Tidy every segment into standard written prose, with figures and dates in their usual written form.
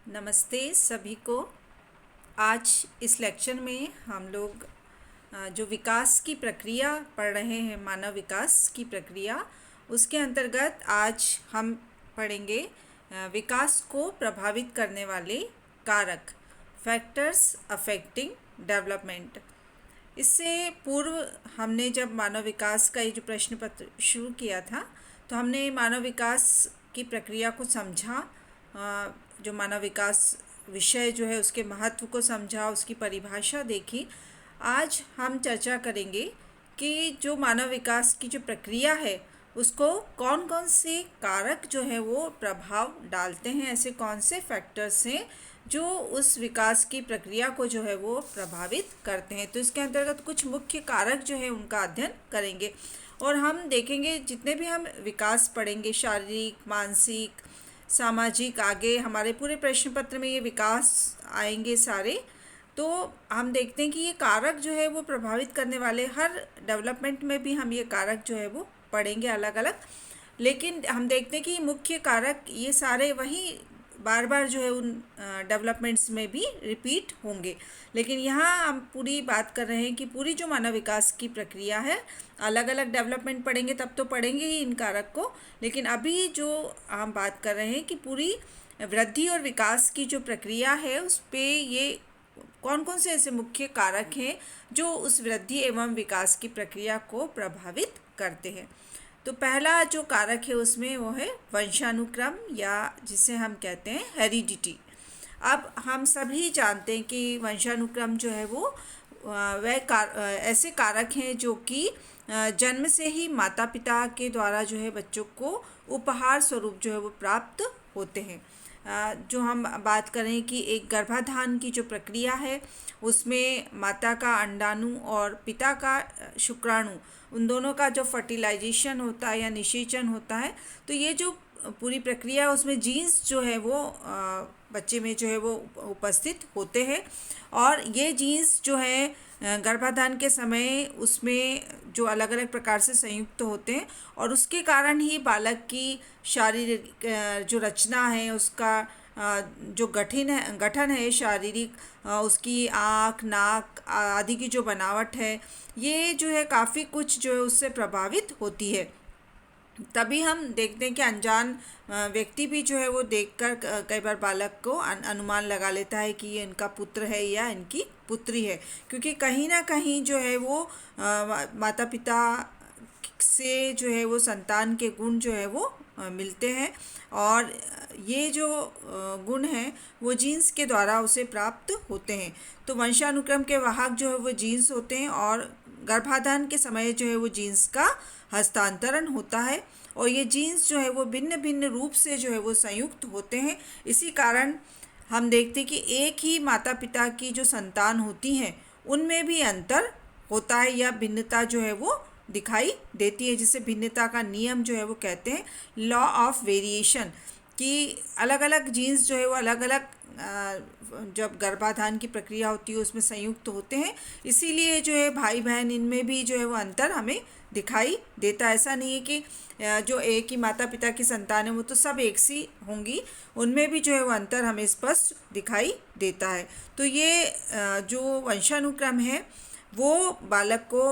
नमस्ते सभी को। आज इस लेक्चर में हम लोग जो विकास की प्रक्रिया पढ़ रहे हैं, मानव विकास की प्रक्रिया, उसके अंतर्गत आज हम पढ़ेंगे विकास को प्रभावित करने वाले कारक, फैक्टर्स अफेक्टिंग डेवलपमेंट। इससे पूर्व हमने जब मानव विकास का ये जो प्रश्न पत्र शुरू किया था, तो हमने मानव विकास की प्रक्रिया को समझा, जो मानव विकास विषय जो है उसके महत्व को समझा, उसकी परिभाषा देखी। आज हम चर्चा करेंगे कि जो मानव विकास की जो प्रक्रिया है उसको कौन कौन से कारक जो है वो प्रभाव डालते हैं, ऐसे कौन से फैक्टर्स हैं जो उस विकास की प्रक्रिया को जो है वो प्रभावित करते हैं। तो इसके अंतर्गत कुछ मुख्य कारक जो है उनका अध्ययन करेंगे और हम देखेंगे जितने भी हम विकास पढ़ेंगे, शारीरिक, मानसिक, सामाजिक, आगे हमारे पूरे प्रश्न पत्र में ये विकास आएंगे सारे। तो हम देखते हैं कि ये कारक जो है वो प्रभावित करने वाले, हर डेवलपमेंट में भी हम ये कारक जो है वो पढ़ेंगे अलग अलग, लेकिन हम देखते हैं कि मुख्य कारक ये सारे वही बार बार जो है उन डेवलपमेंट्स में भी रिपीट होंगे। लेकिन यहाँ हम पूरी बात कर रहे हैं कि पूरी जो मानव विकास की प्रक्रिया है, अलग अलग डेवलपमेंट पढ़ेंगे तब तो पढ़ेंगे ही इन कारक को, लेकिन अभी जो हम बात कर रहे हैं कि पूरी वृद्धि और विकास की जो प्रक्रिया है उस पे ये कौन कौन से ऐसे मुख्य कारक हैं जो उस वृद्धि एवं विकास की प्रक्रिया को प्रभावित करते हैं। तो पहला जो कारक है उसमें वो है वंशानुक्रम, या जिसे हम कहते हैं हेरिडिटी। अब हम सभी जानते हैं कि वंशानुक्रम जो है वो ऐसे कारक हैं जो कि जन्म से ही माता पिता के द्वारा जो है बच्चों को उपहार स्वरूप जो है वो प्राप्त होते हैं। जो हम बात करें कि एक गर्भाधान की जो प्रक्रिया है उसमें माता का अंडाणु और पिता का शुक्राणु, उन दोनों का जो फर्टिलाइजेशन होता है या निषेचन होता है, तो ये जो पूरी प्रक्रिया है उसमें जीन्स जो है वो बच्चे में जो है वो उपस्थित होते हैं। और ये जीन्स जो है गर्भाधान के समय उसमें जो अलग अलग प्रकार से संयुक्त होते हैं और उसके कारण ही बालक की शारीरिक जो रचना है, उसका जो गठन है शारीरिक, उसकी आँख, नाक आदि की जो बनावट है, ये जो है काफ़ी कुछ जो है उससे प्रभावित होती है। तभी हम देखते हैं कि अनजान व्यक्ति भी जो है वो देखकर कई बार बालक को अनुमान लगा लेता है कि ये इनका पुत्र है या इनकी पुत्री है, क्योंकि कहीं ना कहीं जो है वो माता पिता से जो है वो संतान के गुण जो है वो मिलते हैं और ये जो गुण हैं वो जीन्स के द्वारा उसे प्राप्त होते हैं। तो वंशानुक्रम के वाहक जो है वो जीन्स होते हैं और गर्भाधान के समय जो है वो जीन्स का हस्तांतरण होता है और ये जीन्स जो है वो भिन्न भिन्न रूप से जो है वो संयुक्त होते हैं। इसी कारण हम देखते हैं कि एक ही माता पिता की जो संतान होती हैं उनमें भी अंतर होता है या भिन्नता जो है वो दिखाई देती है, जिसे भिन्नता का नियम जो है वो कहते हैं, लॉ ऑफ वेरिएशन, कि अलग अलग जीन्स जो है वो अलग अलग जब गर्भाधान की प्रक्रिया होती है उसमें संयुक्त होते हैं। इसीलिए जो है भाई बहन इनमें भी जो है वो अंतर हमें दिखाई देता है। ऐसा नहीं है कि जो एक ही माता पिता की संतान है वो तो सब एक सी होंगी, उनमें भी जो है वो अंतर हमें स्पष्ट दिखाई देता है। तो ये जो वंशानुक्रम है वो बालक को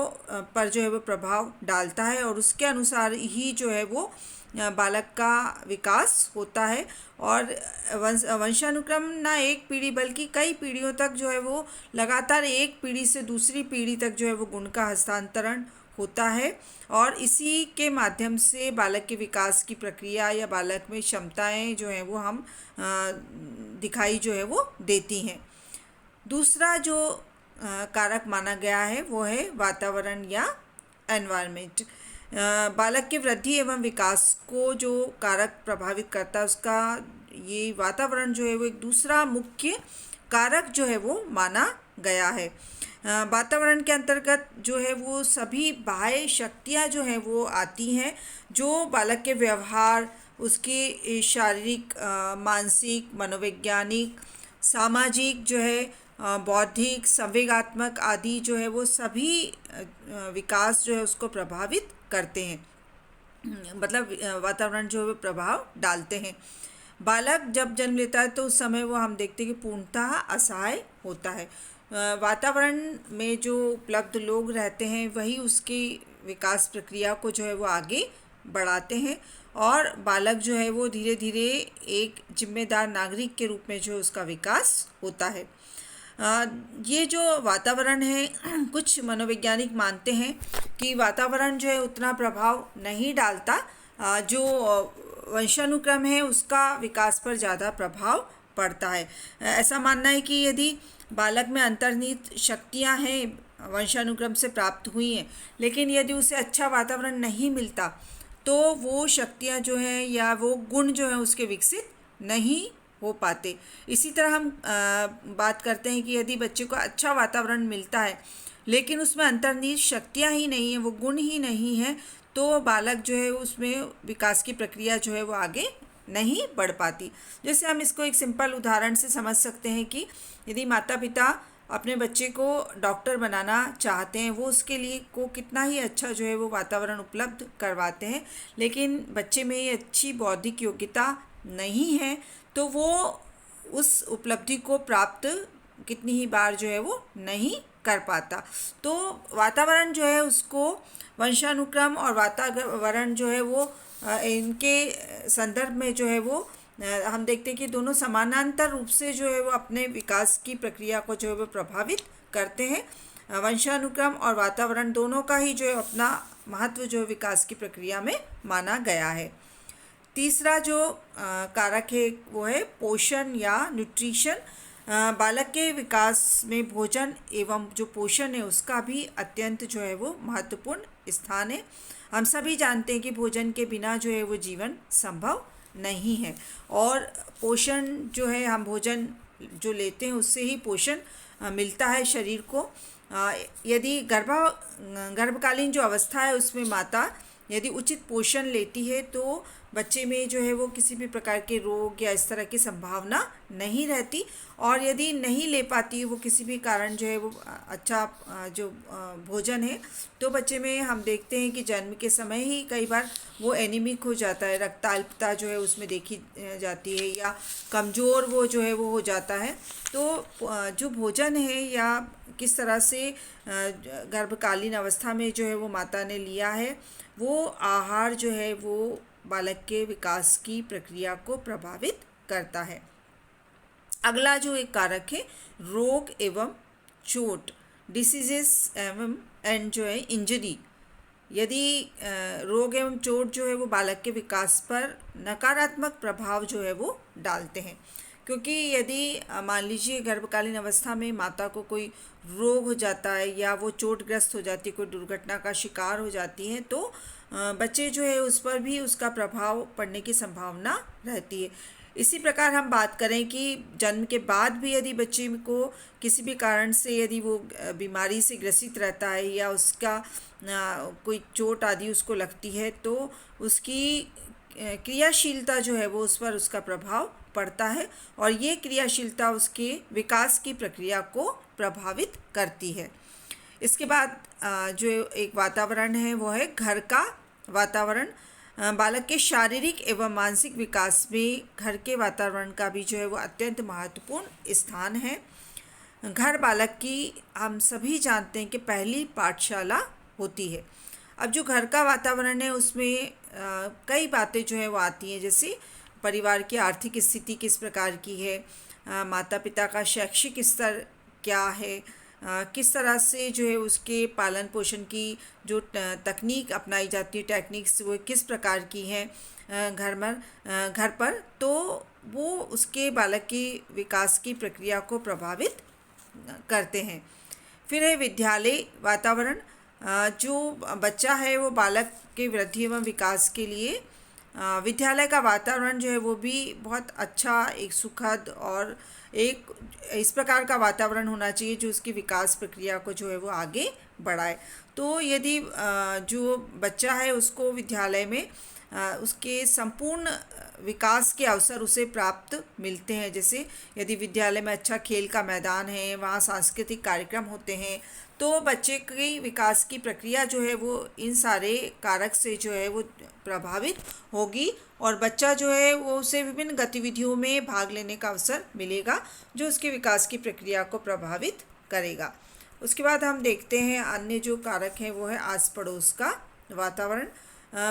पर जो है वो प्रभाव डालता है और उसके अनुसार ही जो है वो बालक का विकास होता है। और वंशानुक्रम ना एक पीढ़ी बल्कि कई पीढ़ियों तक जो है वो लगातार एक पीढ़ी से दूसरी पीढ़ी तक जो है वो गुण का हस्तांतरण होता है और इसी के माध्यम से बालक के विकास की प्रक्रिया या बालक में क्षमताएं जो हैं वो हम दिखाई जो है वो देती हैं। दूसरा जो कारक माना गया है वो है वातावरण या एनवायरनमेंट। बालक के वृद्धि एवं विकास को जो कारक प्रभावित करता है उसका ये वातावरण जो है वो एक दूसरा मुख्य कारक जो है वो माना गया है। वातावरण के अंतर्गत जो है वो सभी बाह्य शक्तियाँ जो हैं वो आती हैं जो बालक के व्यवहार, उसके शारीरिक, मानसिक, मनोवैज्ञानिक, सामाजिक जो है, बौद्धिक, संवेगात्मक आदि जो है वो सभी विकास जो है उसको प्रभावित करते हैं, मतलब वातावरण जो है वो प्रभाव डालते हैं। बालक जब जन्म लेता है तो उस समय वो हम देखते हैं कि पूर्णतः असहाय होता है। वातावरण में जो उपलब्ध लोग रहते हैं वही उसकी विकास प्रक्रिया को जो है वो आगे बढ़ाते हैं और बालक जो है वो धीरे धीरे एक जिम्मेदार नागरिक के रूप में जो है उसका विकास होता है। ये जो वातावरण है कुछ मनोवैज्ञानिक मानते हैं कि वातावरण जो है उतना प्रभाव नहीं डालता, जो वंशानुक्रम है उसका विकास पर ज़्यादा प्रभाव पड़ता है। ऐसा मानना है कि यदि बालक में अंतर्निहित शक्तियां हैं वंशानुक्रम से प्राप्त हुई हैं, लेकिन यदि उसे अच्छा वातावरण नहीं मिलता तो वो शक्तियां जो हैं या वो गुण जो हैं उसके विकसित नहीं हो पाते। इसी तरह हम बात करते हैं कि यदि बच्चे को अच्छा वातावरण मिलता है लेकिन उसमें अंतर्निहित शक्तियां ही नहीं हैं, वो गुण ही नहीं हैं, तो बालक जो है उसमें विकास की प्रक्रिया जो है वो आगे नहीं बढ़ पाती। जैसे हम इसको एक सिंपल उदाहरण से समझ सकते हैं कि यदि माता पिता अपने बच्चे को डॉक्टर बनाना चाहते हैं, वो उसके लिए को कितना ही अच्छा जो है वो वातावरण उपलब्ध करवाते हैं, लेकिन बच्चे में ये अच्छी बौद्धिक योग्यता नहीं है तो वो उस उपलब्धि को प्राप्त कितनी ही बार जो है वो नहीं कर पाता। तो वातावरण जो है उसको वंशानुक्रम और वातावरण जो है वो इनके संदर्भ में जो है वो हम देखते हैं कि दोनों समानांतर रूप से जो है वो अपने विकास की प्रक्रिया को जो है वो प्रभावित करते हैं। वंशानुक्रम और वातावरण दोनों का ही जो है अपना महत्व जो है विकास की प्रक्रिया में माना गया है। तीसरा जो कारक है वो है पोषण या न्यूट्रिशन। बालक के विकास में भोजन एवं जो पोषण है उसका भी अत्यंत जो है वो महत्वपूर्ण स्थान है। हम सभी जानते हैं कि भोजन के बिना जो है वो जीवन संभव नहीं है और पोषण जो है हम भोजन जो लेते हैं उससे ही पोषण मिलता है शरीर को। यदि गर्भकालीन जो अवस्था है उसमें माता यदि उचित पोषण लेती है तो बच्चे में जो है वो किसी भी प्रकार के रोग या इस तरह की संभावना नहीं रहती, और यदि नहीं ले पाती वो किसी भी कारण जो है वो अच्छा जो भोजन है तो बच्चे में हम देखते हैं कि जन्म के समय ही कई बार वो एनीमिक हो जाता है, रक्ताल्पता जो है उसमें देखी जाती है या कमज़ोर वो जो है वो हो जाता है। तो जो भोजन है या किस तरह से गर्भकालीन अवस्था में जो है वो माता ने लिया है वो आहार जो है वो बालक के विकास की प्रक्रिया को प्रभावित करता है। अगला जो एक कारक है रोग एवं चोट, डिसीजेस एंड जो है इंजरी। यदि रोग एवं चोट जो है वो बालक के विकास पर नकारात्मक प्रभाव जो है वो डालते हैं, क्योंकि यदि मान लीजिए गर्भकालीन अवस्था में माता को कोई रोग हो जाता है या वो चोटग्रस्त हो जाती है, कोई दुर्घटना का शिकार हो जाती है, तो बच्चे जो है उस पर भी उसका प्रभाव पड़ने की संभावना रहती है। इसी प्रकार हम बात करें कि जन्म के बाद भी यदि बच्चे को किसी भी कारण से यदि वो बीमारी से ग्रसित रहता है या उसका कोई चोट आदि उसको लगती है तो उसकी क्रियाशीलता जो है वो उस पर उसका प्रभाव पड़ता है और ये क्रियाशीलता उसके विकास की प्रक्रिया को प्रभावित करती है। इसके बाद जो एक वातावरण है वो है घर का वातावरण। बालक के शारीरिक एवं मानसिक विकास में घर के वातावरण का भी जो है वो अत्यंत महत्वपूर्ण स्थान है। घर बालक की हम सभी जानते हैं कि पहली पाठशाला होती है। अब जो घर का वातावरण है उसमें कई बातें जो है वो आती हैं, जैसे परिवार की आर्थिक स्थिति किस प्रकार की है, माता पिता का शैक्षिक स्तर क्या है, किस तरह से जो है उसके पालन पोषण की जो तकनीक अपनाई जाती है, टेक्निक्स वो किस प्रकार की हैं घर पर, तो वो उसके बालक की विकास की प्रक्रिया को प्रभावित करते हैं। फिर है विद्यालय वातावरण। जो बच्चा है वो बालक के वृद्धि एवं विकास के लिए विद्यालय का वातावरण जो है वो भी बहुत अच्छा, एक सुखद और एक इस प्रकार का वातावरण होना चाहिए जो उसकी विकास प्रक्रिया को जो है वो आगे बढ़ाए। तो यदि जो बच्चा है उसको विद्यालय में उसके संपूर्ण विकास के अवसर उसे प्राप्त मिलते हैं। जैसे यदि विद्यालय में अच्छा खेल का मैदान है, वहाँ सांस्कृतिक कार्यक्रम होते हैं, तो बच्चे की विकास की प्रक्रिया जो है वो इन सारे कारक से जो है वो प्रभावित होगी, और बच्चा जो है वो उसे विभिन्न गतिविधियों में भाग लेने का अवसर मिलेगा जो उसके विकास की प्रक्रिया को प्रभावित करेगा। उसके बाद हम देखते हैं अन्य जो कारक हैं वो है आस पड़ोस का वातावरण।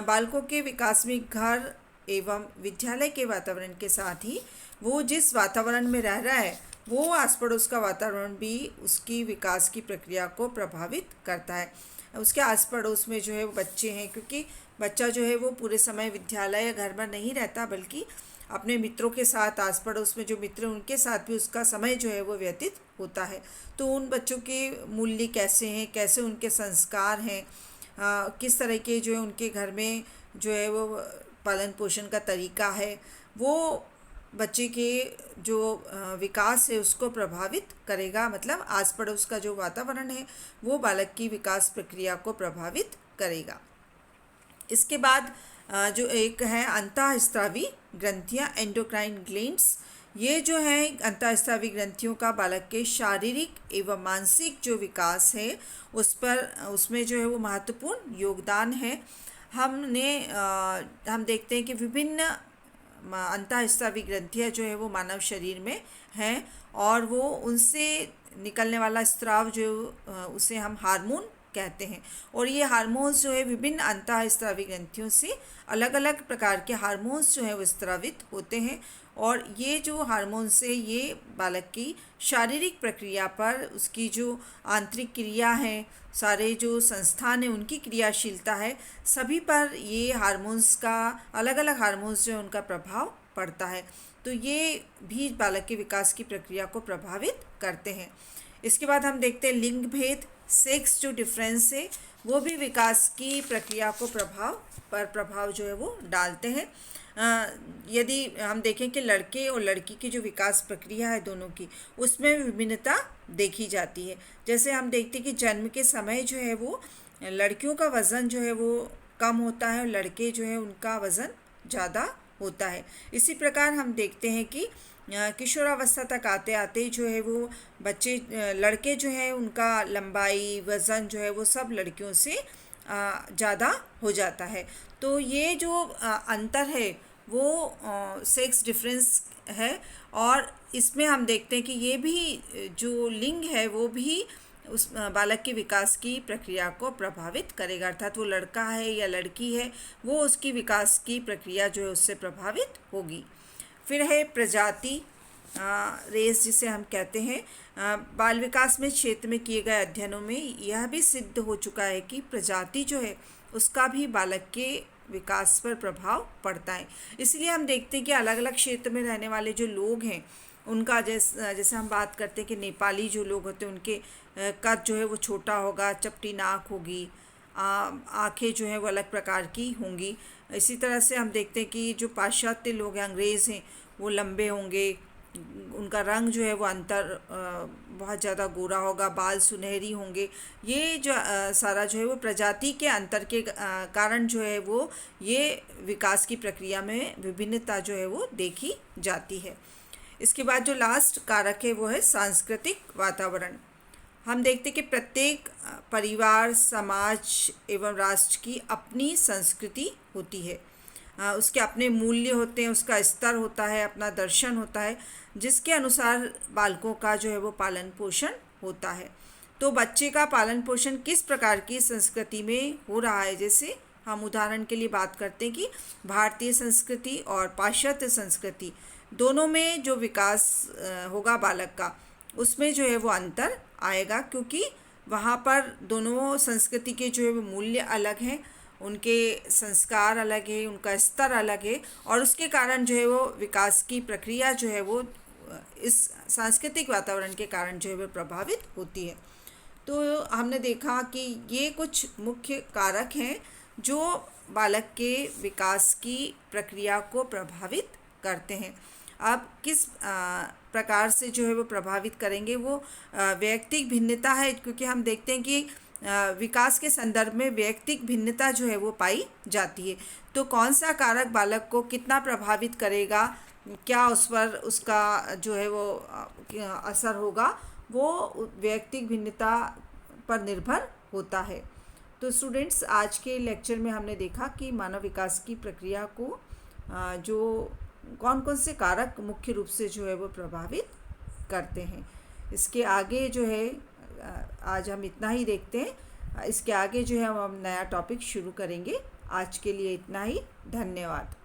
बालकों के विकास में घर एवं विद्यालय के वातावरण के साथ ही वो जिस वातावरण में रह रहा है वो आस पड़ोस का वातावरण भी उसकी विकास की प्रक्रिया को प्रभावित करता है। उसके आस पड़ोस में जो है वो बच्चे हैं, क्योंकि बच्चा जो है वो पूरे समय विद्यालय या घर में नहीं रहता, बल्कि अपने मित्रों के साथ, आस पड़ोस में जो मित्र उनके साथ भी उसका समय जो है वो व्यतीत होता है। तो उन बच्चों के मूल्य कैसे हैं, कैसे उनके संस्कार हैं, किस तरह के जो है उनके घर में जो है वो पालन पोषण का तरीका है, वो बच्चे के जो विकास है उसको प्रभावित करेगा। मतलब आस पड़ोस का जो वातावरण है वो बालक की विकास प्रक्रिया को प्रभावित करेगा। इसके बाद जो एक है अंतःस्रावी ग्रंथियाँ, एंडोक्राइन ग्लैंड्स। ये जो है अंतःस्रावी ग्रंथियों का बालक के शारीरिक एवं मानसिक जो विकास है उसमें जो है वो महत्वपूर्ण योगदान है। हम देखते हैं कि विभिन्न अंतःस्रावी ग्रंथियाँ जो है वो मानव शरीर में हैं, और वो उनसे निकलने वाला स्राव जो उसे हम हार्मोन कहते हैं। और ये हार्मोन्स जो है विभिन्न अंतःस्रावी ग्रंथियों से अलग अलग प्रकार के हार्मोन्स जो है वो स्रावित होते हैं, और ये जो हार्मोन से ये बालक की शारीरिक प्रक्रिया पर, उसकी जो आंतरिक क्रिया है, सारे जो संस्थान हैं उनकी क्रियाशीलता है, सभी पर ये हार्मोन्स का, अलग अलग हार्मोन्स जो है उनका प्रभाव पड़ता है। तो ये भी बालक के विकास की प्रक्रिया को प्रभावित करते हैं। इसके बाद हम देखते हैं लिंग भेद, सेक्स जो डिफरेंस है वो भी विकास की प्रक्रिया को प्रभाव जो है वो डालते हैं। यदि हम देखें कि लड़के और लड़की की जो विकास प्रक्रिया है दोनों की, उसमें विभिन्नता देखी जाती है। जैसे हम देखते हैं कि जन्म के समय जो है वो लड़कियों का वज़न जो है वो कम होता है और लड़के जो है उनका वज़न ज़्यादा होता है। इसी प्रकार हम देखते हैं कि किशोरावस्था तक आते आते जो है वो बच्चे, लड़के जो है उनका लंबाई, वज़न जो है वो सब लड़कियों से ज़्यादा हो जाता है। तो ये जो अंतर है वो सेक्स डिफरेंस है, और इसमें हम देखते हैं कि ये भी जो लिंग है वो भी उस बालक के विकास की प्रक्रिया को प्रभावित करेगा। अर्थात वो लड़का है या लड़की है, वो उसकी विकास की प्रक्रिया जो है उससे प्रभावित होगी। फिर है प्रजाति, रेस जिसे हम कहते हैं। बाल विकास में क्षेत्र में किए गए अध्ययनों में यह भी सिद्ध हो चुका है कि प्रजाति जो है उसका भी बालक के विकास पर प्रभाव पड़ता है। इसलिए हम देखते हैं कि अलग अलग क्षेत्र में रहने वाले जो लोग हैं उनका जैसे हम बात करते हैं कि नेपाली जो लोग होते हैं उनके कद जो है वो छोटा होगा, चपटी नाक होगी, आँखें जो है वो अलग प्रकार की होंगी। इसी तरह से हम देखते हैं कि जो पाश्चात्य लोग हैं, अंग्रेज़ हैं, वो लंबे होंगे, उनका रंग जो है वो बहुत ज़्यादा गोरा होगा, बाल सुनहरी होंगे। ये जो सारा जो है वो प्रजाति के अंतर के कारण जो है वो ये विकास की प्रक्रिया में विभिन्नता जो है वो देखी जाती है। इसके बाद जो लास्ट कारक है वो है सांस्कृतिक वातावरण। हम देखते हैं कि प्रत्येक परिवार, समाज एवं राष्ट्र की अपनी संस्कृति होती है, उसके अपने मूल्य होते हैं, उसका स्तर होता है, अपना दर्शन होता है, जिसके अनुसार बालकों का जो है वो पालन पोषण होता है। तो बच्चे का पालन पोषण किस प्रकार की संस्कृति में हो रहा है, जैसे हम उदाहरण के लिए बात करते हैं कि भारतीय संस्कृति और पाश्चात्य संस्कृति दोनों में जो विकास होगा बालक का, उसमें जो है वो अंतर आएगा, क्योंकि वहाँ पर दोनों संस्कृति के जो है वो मूल्य अलग हैं, उनके संस्कार अलग है, उनका स्तर अलग है, और उसके कारण जो है वो विकास की प्रक्रिया जो है वो इस सांस्कृतिक वातावरण के कारण जो है वो प्रभावित होती है। तो हमने देखा कि ये कुछ मुख्य कारक हैं जो बालक के विकास की प्रक्रिया को प्रभावित करते हैं। अब किस प्रकार से जो है वो प्रभावित करेंगे, वो वैयक्तिक भिन्नता है, क्योंकि हम देखते हैं कि विकास के संदर्भ में वैयक्तिक भिन्नता जो है वो पाई जाती है। तो कौन सा कारक बालक को कितना प्रभावित करेगा, क्या उस पर उसका जो है वो असर होगा, वो वैयक्तिक भिन्नता पर निर्भर होता है। तो स्टूडेंट्स, आज के लेक्चर में हमने देखा कि मानव विकास की प्रक्रिया को जो कौन कौन से कारक मुख्य रूप से जो है वो प्रभावित करते हैं। इसके आगे जो है आज हम इतना ही देखते हैं। इसके आगे जो है हम नया टॉपिक शुरू करेंगे। आज के लिए इतना ही। धन्यवाद।